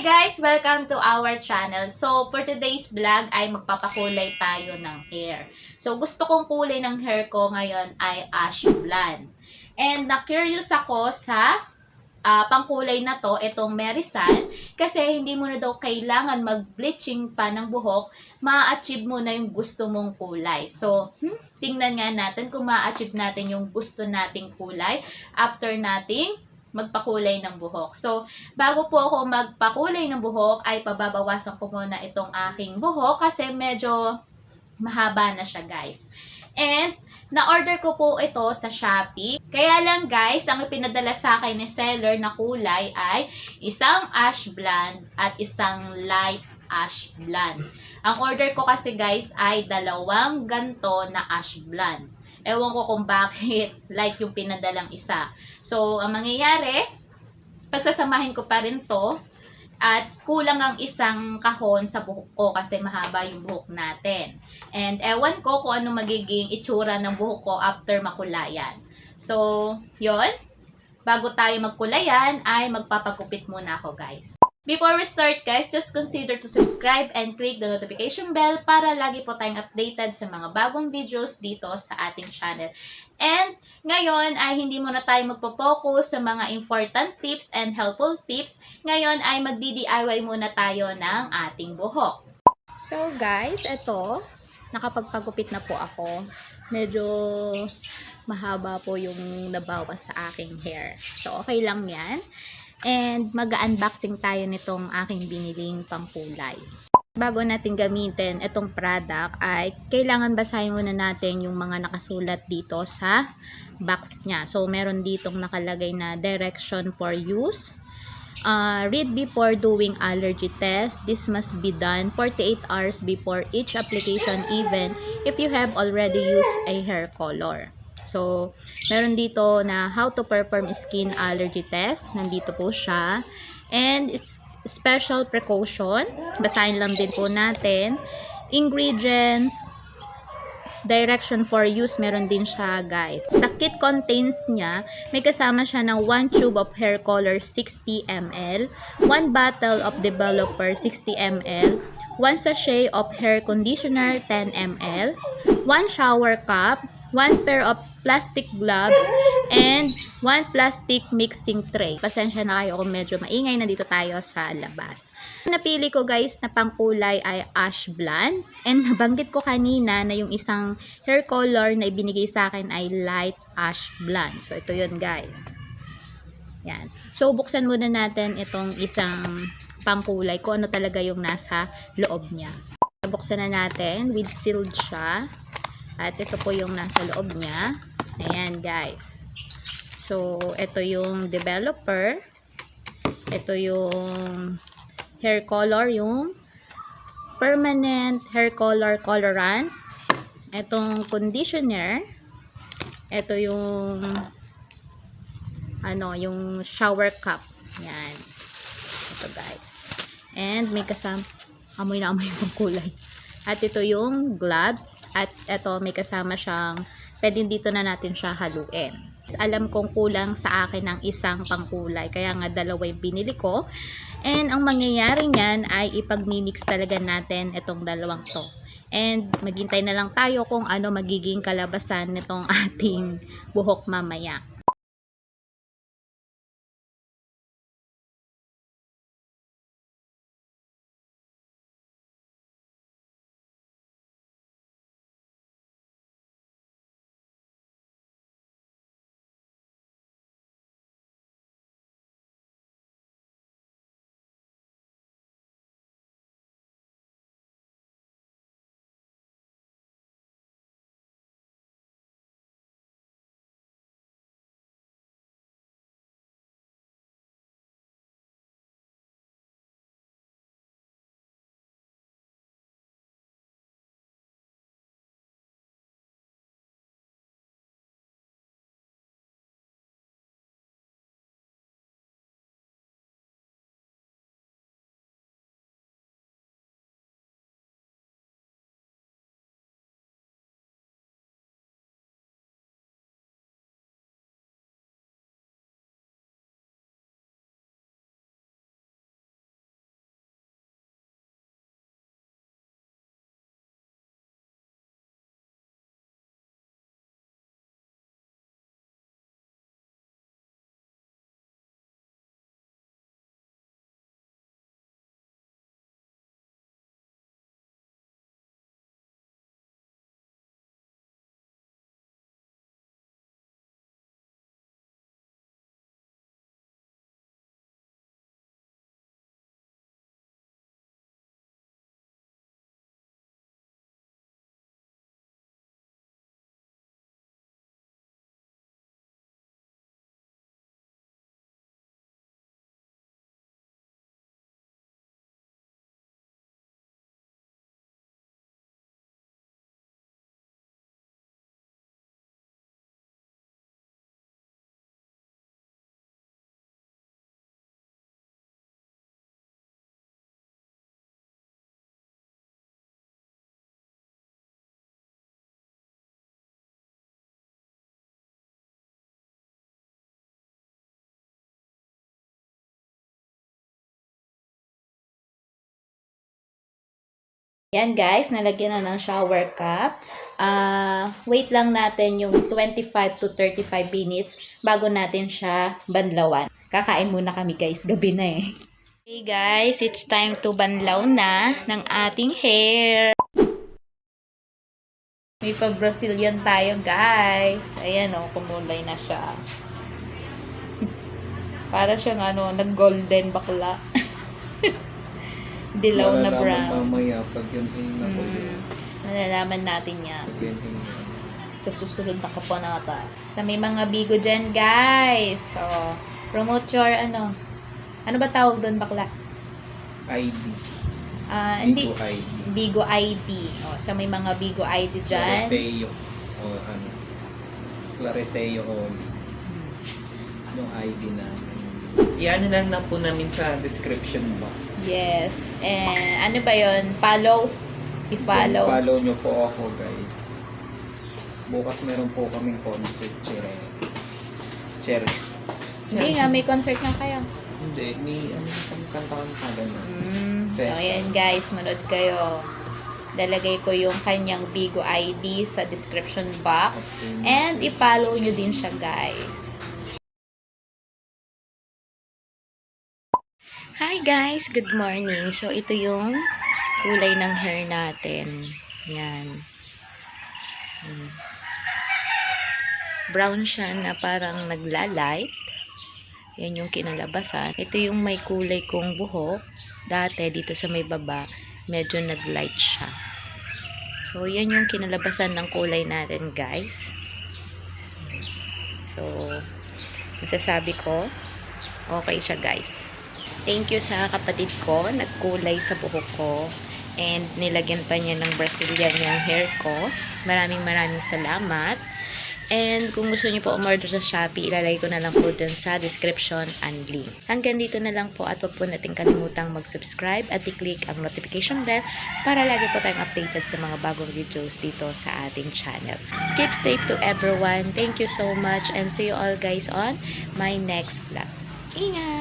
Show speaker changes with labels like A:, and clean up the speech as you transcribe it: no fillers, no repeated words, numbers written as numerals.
A: guys! Welcome to our channel. So, for today's vlog ay magpapakulay tayo ng hair. So, gusto kong kulay ng hair ko ngayon ay ash blonde. And na-curious ako sa pangkulay na to, itong Merisan, kasi hindi mo na daw kailangan mag-bleaching pa ng buhok, ma-achieve mo na yung gusto mong kulay. So, tingnan nga natin kung ma-achieve natin yung gusto nating kulay after nating magpakulay ng buhok. So, bago po ako magpakulay ng buhok, ay pababawasan ko muna itong aking buhok kasi medyo mahaba na siya, guys. And, na-order ko po ito sa Shopee. Kaya lang, guys, ang ipinadala sa akin ni seller na kulay ay isang ash blonde at isang light ash blonde. Ang order ko kasi, guys, ay dalawang ganto na ash blonde. Ewan ko kung bakit like yung pinadalang isa. So, ang mangyayari, pagsasamahin ko pa rin to at kulang ang isang kahon sa buhok ko kasi mahaba yung buhok natin. And ewan ko kung ano magiging itsura ng buhok ko after makulayan. So, yon. Bago tayo magkulayan ay magpapagupit muna ako, guys. Before we start, guys, just consider to subscribe and click the notification bell para lagi po tayong updated sa mga bagong videos dito sa ating channel. And ngayon ay hindi muna tayo magpo-focus sa mga important tips and helpful tips. Ngayon ay magdi-DIY muna tayo ng ating buhok. So guys, eto, nakapagpagupit na po ako. Medyo mahaba po yung nabawas sa aking hair. So okay lang yan. And mag-unboxing tayo nitong aking biniling pangkulay. Bago natin gamitin itong product ay kailangan basahin muna natin yung mga nakasulat dito sa box niya. So meron ditong nakalagay na direction for use. Read before doing allergy test. This must be done 48 hours before each application even if you have already used a hair color. So, meron dito na how to perform skin allergy test. Nandito po siya. And special precaution. Basahin lang din po natin. Ingredients. Direction for use. Meron din siya, guys. Sa kit contains niya, may kasama siya ng 1 tube of hair color 60 ml, 1 bottle of developer 60 ml, 1 sachet of hair conditioner 10 ml, 1 shower cup, 1 pair of plastic gloves, and 1 plastic mixing tray. Pasensya na kayo kung medyo maingay, nandito tayo sa labas. Napili ko, guys, na pangkulay ay ash blonde. And nabanggit ko kanina na yung isang hair color na ibinigay sa akin ay light ash blonde. So, ito yun, guys. Yan. So, buksan muna natin itong isang pangkulay kung ano talaga yung nasa loob niya. Buksan na natin. With sealed siya. At ito po yung nasa loob niya. Ayan, guys. So, ito yung developer. Ito yung hair color, yung permanent hair color colorant. Itong conditioner. Ito yung yung shower cup. Ayan. Ito, guys. And may kasama, amoy na amoy yung kulay. At ito yung gloves. At ito may kasama siyang, pwedeng dito na natin siya haluin. Alam kong kulang sa akin ng isang pangkulay. Kaya nga dalawa yung binili ko. And ang mangyayari niyan ay ipag-mimix talaga natin itong dalawang to. And maghintay na lang tayo kung ano magiging kalabasan nitong ating buhok mamaya. Yan guys, nalagyan na ng shower cap. Wait lang natin yung 25 to 35 minutes bago natin siya banlawan. Kakain muna kami guys, gabi na eh. Hey guys, it's time to banlaw na ng ating hair. May pa-Brazilian tayo guys. Ayan o, kumulay na siya. Para siyang nag-golden bakla. Dilaw na brown.
B: Mamaya pag yun nakulay.
A: Malalaman natin yan. Sa susunod na kapanata. Sa may mga bigo dyan guys. So, promote your ano ba tawag doon bakla?
B: ID.
A: Hindi.
B: Bigo ID.
A: Bigo ID. Sa may mga Bigo ID dyan.
B: Clareteo. Clareteo only. Yung ID namin. Iyan lang na po namin sa description box.
A: Yes. And ano ba yon? Follow. I-follow.
B: Follow nyo po ako guys. Bukas meron po kaming concert. Chere.
A: Hindi nga, may concert na kayo.
B: Hindi, may kanta-kanta gano'n.
A: So, ayan guys, manood kayo. Lalagay ko yung kanyang Bigo ID sa description box. And i-follow nyo din siya guys. Hi guys, good morning. So, ito yung kulay ng hair natin. Yan. Brown siya na parang nagla-light. Yan yung kinalabasan. Ito yung may kulay kong buhok. Dati, dito sa may baba, medyo nag-light siya. So, yan yung kinalabasan ng kulay natin, guys. So, masasabi ko, okay siya, guys. Thank you sa kapatid ko, nagkulay sa buhok ko. And nilagyan pa niya ng Brazilian yung hair ko. Maraming salamat. And kung gusto niyo po umorder sa Shopee, ilalagay ko na lang po dun sa description and link. Hanggang dito na lang po at wag po natin kalimutang mag-subscribe at i-click ang notification bell para lagi po tayong updated sa mga bagong videos dito sa ating channel. Keep safe to everyone. Thank you so much and see you all guys on my next vlog. Ingat!